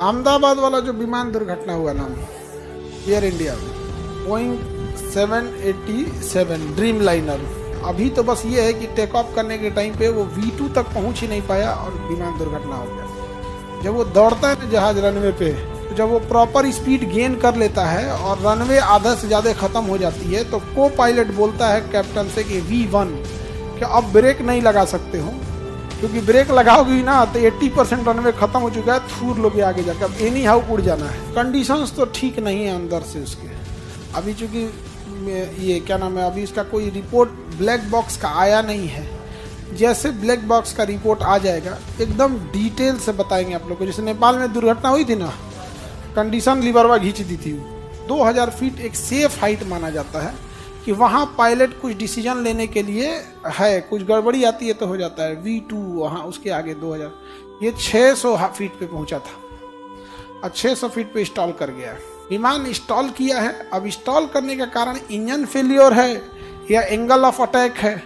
अहमदाबाद वाला जो विमान दुर्घटना हुआ ना एयर इंडिया में, बोइंग 787 ड्रीम लाइनर, अभी तो बस ये है कि टेक ऑफ करने के टाइम पे वो V2 तक पहुंच ही नहीं पाया और विमान दुर्घटना हो गया। जब वो दौड़ता है ना जहाज रनवे पे, तो जब वो प्रॉपर स्पीड गेन कर लेता है और रनवे आधा से ज़्यादा ख़त्म हो जाती है, तो को पायलट बोलता है कैप्टन से कि V1 कि अब ब्रेक नहीं लगा सकते हो, क्योंकि ब्रेक लगाओगी ना तो 80% रनवे खत्म हो चुका है, थूर लोगे आगे जाकर, अब एनी हाउ उड़ जाना है। कंडीशंस तो ठीक नहीं है अंदर से उसके, अभी चूंकि ये क्या नाम है, अभी इसका कोई रिपोर्ट ब्लैक बॉक्स का आया नहीं है। जैसे ब्लैक बॉक्स का रिपोर्ट आ जाएगा एकदम डिटेल से बताएंगे आप लोग को। जैसे नेपाल में दुर्घटना हुई थी ना, कंडीशन लिबरवा खींच दी थी, 2000 फीट एक सेफ हाइट माना जाता है कि वहाँ पायलट कुछ डिसीजन लेने के लिए है, कुछ गड़बड़ी आती है तो हो जाता है। V2 वहाँ उसके आगे 2000, ये 600 फीट पे पहुँचा था और 600 फीट पे इंस्टॉल कर गया। विमान इंस्टॉल किया है, अब इंस्टॉल करने का कारण इंजन फेलियर है या एंगल ऑफ अटैक है,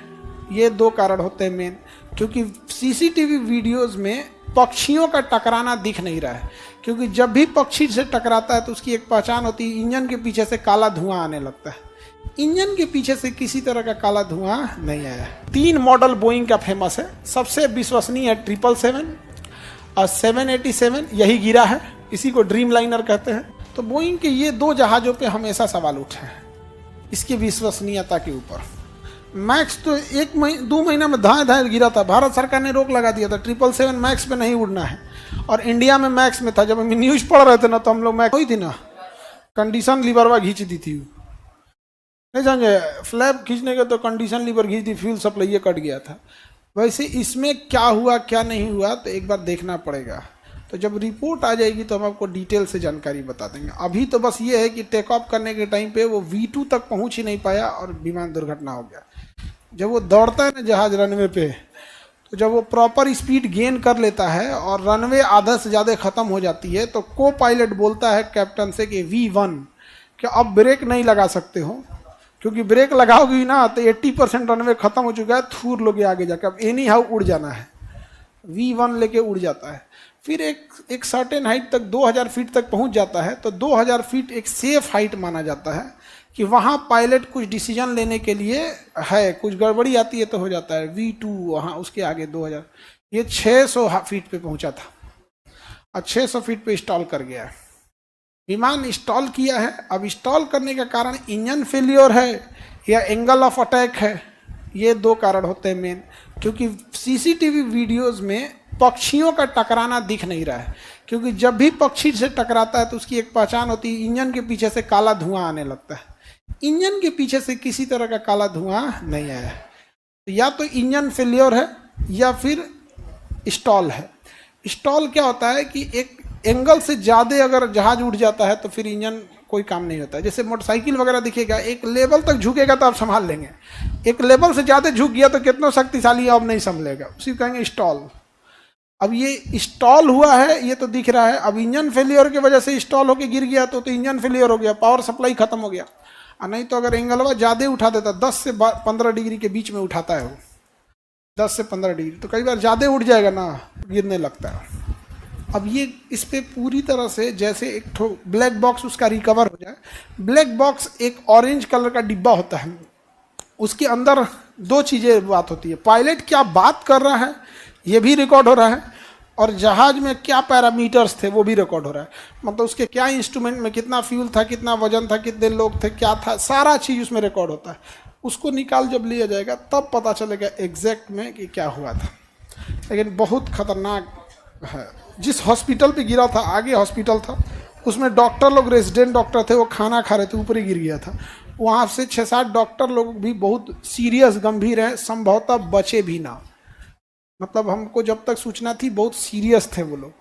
ये दो कारण होते हैं मेन। क्योंकि सीसीटीवी वीडियोस में पक्षियों का टकराना दिख नहीं रहा है, क्योंकि जब भी पक्षी से टकराता है तो उसकी एक पहचान होती है, इंजन के पीछे से काला धुआं आने लगता है। इंजन के पीछे से किसी तरह का काला धुआं नहीं आया। 3 मॉडल बोइंग का फेमस है, सबसे विश्वसनीय है 777 और 787, यही गिरा है, इसी को ड्रीम लाइनर कहते हैं। तो बोइंग के ये 2 जहाज़ों पे हमेशा सवाल उठे हैं इसकी विश्वसनीयता के ऊपर। मैक्स तो 1-2 महीना में धाए गिरा था, भारत सरकार ने रोक लगा दिया था, 777 मैक्स पे नहीं उड़ना है, और इंडिया में मैक्स में था। जब हम न्यूज़ पढ़ रहे थे ना तो हम लोग मैक्स हुई थी ना, कंडीशन लिबरवा खींच दी थी, नहीं समझे, फ्लैप खींचने के तो कंडीशन लीवर खींच दी, फ्यूल सप्लाई ये कट गया था। वैसे इसमें क्या हुआ क्या नहीं हुआ तो एक बार देखना पड़ेगा, तो जब रिपोर्ट आ जाएगी तो हम आपको डिटेल से जानकारी बता देंगे। अभी तो बस ये है कि टेक ऑफ करने के टाइम पे वो V2 तक पहुंच ही नहीं पाया और विमान दुर्घटना हो गया। जब वो दौड़ता है ना जहाज रनवे पे, तो जब वो प्रॉपर स्पीड गेन कर लेता है और रनवे आधा से ज़्यादा ख़त्म हो जाती है, तो को पायलट बोलता है कैप्टन से कि V1 कि अब ब्रेक नहीं लगा सकते हो, क्योंकि ब्रेक लगाओगी ना तो 80% रनवे खत्म हो चुका है, थूर लोगे आगे जाकर, अब एनी हाउ उड़ जाना है। V1 लेके उड़ जाता है, फिर एक सर्टेन हाइट तक 2000 फीट तक पहुंच जाता है। तो 2000 फीट एक सेफ हाइट माना जाता है कि वहाँ पायलट कुछ डिसीजन लेने के लिए है, कुछ गड़बड़ी आती है तो हो जाता है। V2 वहाँ उसके आगे 2000, ये 600 फीट पे पहुंचा था और 600 फीट पे इंस्टॉल कर गया। विमान इंस्टॉल किया है, अब इंस्टॉल करने का कारण इंजन फेलियर है या एंगल ऑफ अटैक है, ये 2 कारण होते हैं मेन। क्योंकि सीसीटीवी वीडियोस में पक्षियों का टकराना दिख नहीं रहा है, क्योंकि जब भी पक्षी से टकराता है तो उसकी एक पहचान होती है, इंजन के पीछे से काला धुआं आने लगता है। इंजन के पीछे से किसी तरह का काला धुआं नहीं आया, या तो इंजन फेलियर है या फिर स्टॉल है। स्टॉल क्या होता है कि एक एंगल से ज़्यादा अगर जहाज उड़ जाता है तो फिर इंजन कोई काम नहीं होता है। जैसे मोटरसाइकिल वगैरह दिखेगा, एक लेवल तक झुकेगा तो आप संभाल लेंगे, एक लेवल से ज़्यादा झुक गया तो कितना शक्तिशाली है अब नहीं संभलेगा, उसी को कहेंगे स्टॉल। अब ये स्टॉल हुआ है, ये तो दिख रहा है। अब इंजन फेलियर की वजह से स्टॉल होकर गिर गया तो इंजन फेलियर हो गया, पावर सप्लाई खत्म हो गया। और नहीं तो अगर एंगलवा ज़्यादा उठा देता, 10 से 15 डिग्री के बीच में उठाता है वो, 10 से 15 डिग्री, तो कई बार ज़्यादा उठ जाएगा ना, गिरने लगता है। अब ये इस पर पूरी तरह से जैसे एक ठो ब्लैक बॉक्स उसका रिकवर हो जाए। ब्लैक बॉक्स एक ऑरेंज कलर का डिब्बा होता है, उसके अंदर 2 चीज़ें बात होती है, पायलट क्या बात कर रहा है ये भी रिकॉर्ड हो रहा है, और जहाज में क्या पैरामीटर्स थे वो भी रिकॉर्ड हो रहा है। मतलब उसके क्या इंस्ट्रूमेंट में कितना फ्यूल था, कितना वजन था, कितने लोग थे, क्या था, सारा चीज़ उसमें रिकॉर्ड होता है। उसको निकाल जब लिया जाएगा तब पता चलेगा एग्जैक्ट में कि क्या हुआ था। लेकिन बहुत खतरनाक है। जिस हॉस्पिटल पे गिरा था, आगे हॉस्पिटल था, उसमें डॉक्टर लोग, रेजिडेंट डॉक्टर थे, वो खाना खा रहे थे, ऊपर ही गिर गया था। वहाँ से 6-7 डॉक्टर लोग भी बहुत सीरियस गंभीर हैं, संभवतः बचे भी ना। मतलब हमको जब तक सूचना थी बहुत सीरियस थे वो लोग,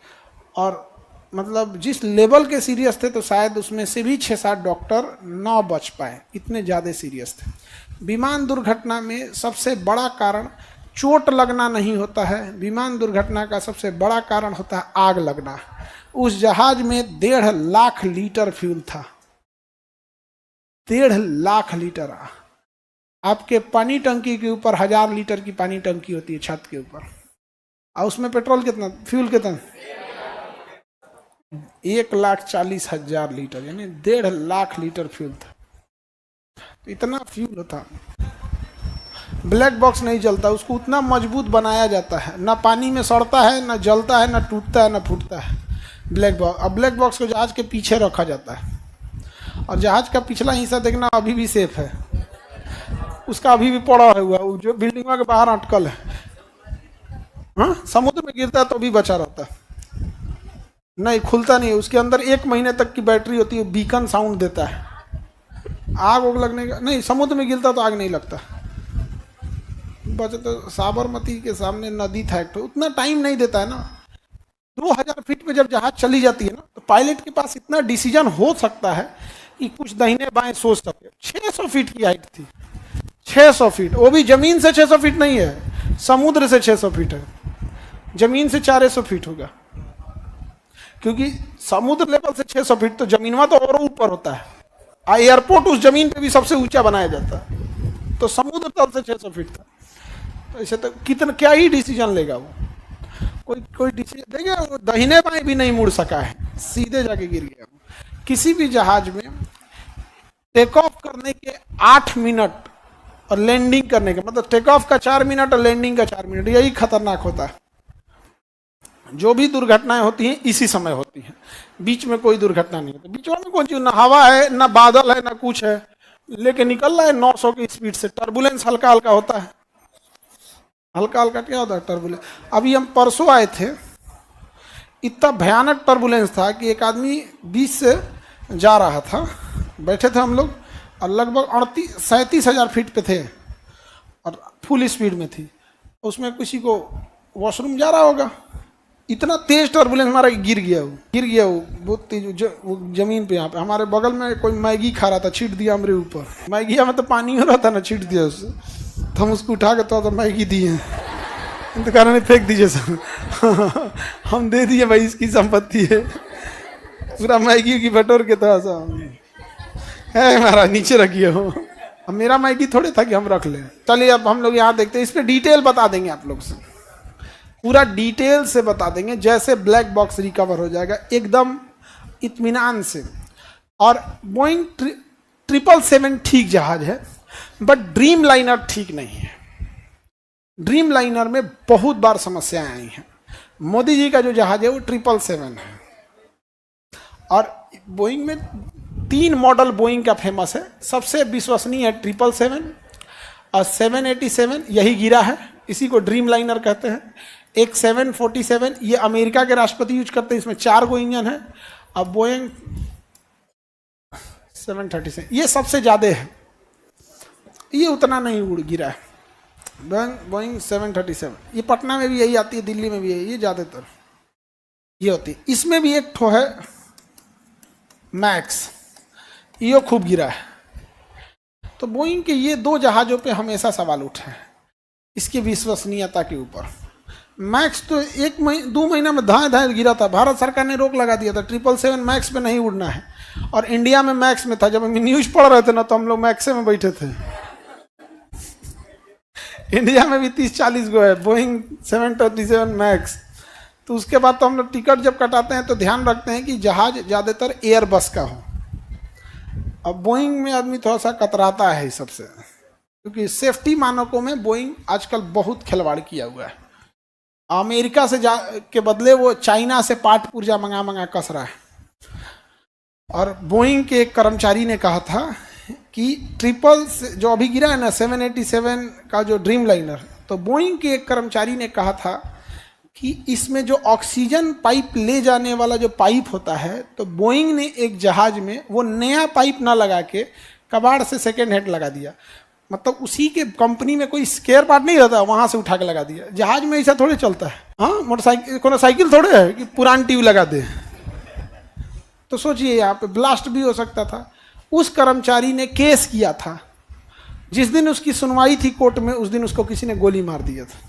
और मतलब जिस लेवल के सीरियस थे तो शायद उसमें से भी 6-7 डॉक्टर ना बच पाए, इतने ज़्यादा सीरियस थे। विमान दुर्घटना में सबसे बड़ा कारण चोट लगना नहीं होता है, विमान दुर्घटना का सबसे बड़ा कारण होता है आग लगना। उस जहाज में 1.5 लाख लीटर फ्यूल था, 1.5 लाख लीटर। आपके पानी टंकी के ऊपर 1000 लीटर की पानी टंकी होती है छत के ऊपर, और उसमें पेट्रोल कितना, फ्यूल कितना, 1,40,000 लीटर, यानी 1.5 लाख लीटर फ्यूल था। तो इतना फ्यूल था। ब्लैक बॉक्स नहीं जलता, उसको उतना मजबूत बनाया जाता है, ना पानी में सड़ता है, ना जलता है, ना टूटता है, ना फूटता है ब्लैक बॉक्स। अब ब्लैक बॉक्स को जहाज के पीछे रखा जाता है, और जहाज का पिछला हिस्सा देखना अभी भी सेफ है, उसका अभी भी पड़ा हुआ है, जो बिल्डिंगों के बाहर अटकल है। हाँ, समुद्र में गिरता है तो भी बचा रहता है, नहीं खुलता नहीं है। उसके अंदर 1 महीने तक की बैटरी होती है, बीकन साउंड देता है। आग उग लगने का नहीं, समुद्र में गिरता तो आग नहीं लगता। बचे तो साबरमती के सामने नदी था एक, तो उतना टाइम नहीं देता है ना। 2000 फीट पे जब जहाज चली जाती है ना, तो पायलट के पास इतना डिसीजन हो सकता है कि कुछ दाहिने बाएं सोच सके। 600 फीट की हाइट थी, 600 फीट, वो भी जमीन से 600 फीट नहीं है, समुद्र से 600 फीट है, जमीन से 400 फीट होगा, क्योंकि समुद्र लेवल से 600 फीट तो जमीन तो और ऊपर होता है। एयरपोर्ट उस जमीन पे भी सबसे ऊंचा बनाया जाता है, तो समुद्र तल से 600 फीट था। तो ऐसे तो कितना क्या ही डिसीजन लेगा वो, कोई डिसीजन देगा? वो दाहिने बाएं भी नहीं मुड़ सका है, सीधे जाके गिर गया। किसी भी जहाज में टेक ऑफ करने के 8 मिनट और लैंडिंग करने के, मतलब टेक ऑफ का 4 मिनट और लैंडिंग का 4 मिनट, यही खतरनाक होता है। जो भी दुर्घटनाएं होती हैं इसी समय होती हैं, बीच में कोई दुर्घटना नहीं होती। बीच में कौन चीज, ना हवा है, ना बादल है, ना कुछ है, लेके निकल रहा है 900 की स्पीड से। टर्बुलेंस हल्का हल्का होता है, हल्का हल्का क्या होता है टर्बुलेंस। अभी हम परसों आए थे, इतना भयानक टर्बुलेंस था कि एक आदमी 20 से जा रहा था, बैठे थे हम लोग, और लगभग 37 हजार फीट पे थे और फुल स्पीड में थी। उसमें किसी को वॉशरूम जा रहा होगा, इतना तेज टर्बुलेंस मारा कि गिर गया वो बहुत तेज वो जमीन पे। यहाँ पे हमारे बगल में कोई मैगी खा रहा था, छीट दिया हमारे ऊपर। मैगी में तो पानी हो रहा था ना, छीट दिया उससे, तो हम उसको उठा के तो मैगी दिए, इंतजार में फेंक दीजिए सर। हम दे दिए भाई, इसकी संपत्ति है, पूरा मैगी की बटोर के थोड़ा सा है हमारा, नीचे रखिए हो। अब मेरा मैगी थोड़े था कि हम रख लें। चलिए अब हम लोग यहाँ देखते हैं, इस पर डिटेल बता देंगे आप लोग से, पूरा डिटेल से बता देंगे, जैसे ब्लैक बॉक्स रिकवर हो जाएगा एकदम इत्मीनान से। और बोइंग 777 ठीक जहाज है, बट ड्रीम लाइनर ठीक नहीं है। ड्रीम लाइनर में बहुत बार समस्याएं आई हैं। मोदी जी का जो जहाज है वो 777 है, और बोइंग में 3 मॉडल बोइंग का फेमस है। सबसे विश्वसनीय है 777 और 787, यही गिरा है, इसी को ड्रीम लाइनर कहते हैं। एक 747, ये अमेरिका के राष्ट्रपति यूज करते हैं, इसमें 4 गो इंजन है। अब बोइंग 737 ये सबसे ज्यादा है, ये उतना नहीं उड़ गिरा है। बोइंग 737 ये पटना में भी यही आती है, दिल्ली में भी यही, ये ज्यादातर ये होती है। इसमें भी एक ठो है मैक्स, ये खूब गिरा है। तो बोइंग के ये 2 जहाजों पे हमेशा सवाल उठे हैं, इसकी विश्वसनीयता के ऊपर। मैक्स तो 2 महीना में धाए गिरा था, भारत सरकार ने रोक लगा दिया था, 777 मैक्स पे नहीं उड़ना है। और इंडिया में मैक्स में था, जब हम न्यूज पढ़ रहे थे ना, तो हम लोग मैक्स में बैठे थे। इंडिया में भी 30-40 गो है बोइंग 737 मैक्स। तो उसके बाद तो हम लोग टिकट जब कटाते हैं तो ध्यान रखते हैं कि जहाज ज़्यादातर एयरबस का हो। अब बोइंग में आदमी थोड़ा सा कतराता है इस सबसे, क्योंकि सेफ्टी मानकों में बोइंग आजकल बहुत खिलवाड़ किया हुआ है। अमेरिका से के बदले वो चाइना से पार्ट पुर्जा मंगा कस रहा है। और बोइंग के एक कर्मचारी ने कहा था कि जो अभी गिरा है ना 787 का जो ड्रीम लाइनर, तो बोइंग के एक कर्मचारी ने कहा था कि इसमें जो ऑक्सीजन पाइप ले जाने वाला जो पाइप होता है, तो बोइंग ने एक जहाज में वो नया पाइप ना लगा के कबाड़ से सेकेंड हैंड लगा दिया। मतलब उसी के कंपनी में कोई स्केयर पार्ट नहीं रहता, वहां से उठा के लगा दिया। जहाज में ऐसा थोड़े चलता है। हाँ, मोटरसाइकिल को साइकिल थोड़े है कि पुरान ट्यूब लगा दे। तो सोचिए यहाँ पे ब्लास्ट भी हो सकता था। उस कर्मचारी ने केस किया था, जिस दिन उसकी सुनवाई थी कोर्ट में, उस दिन उसको किसी ने गोली मार दिया था।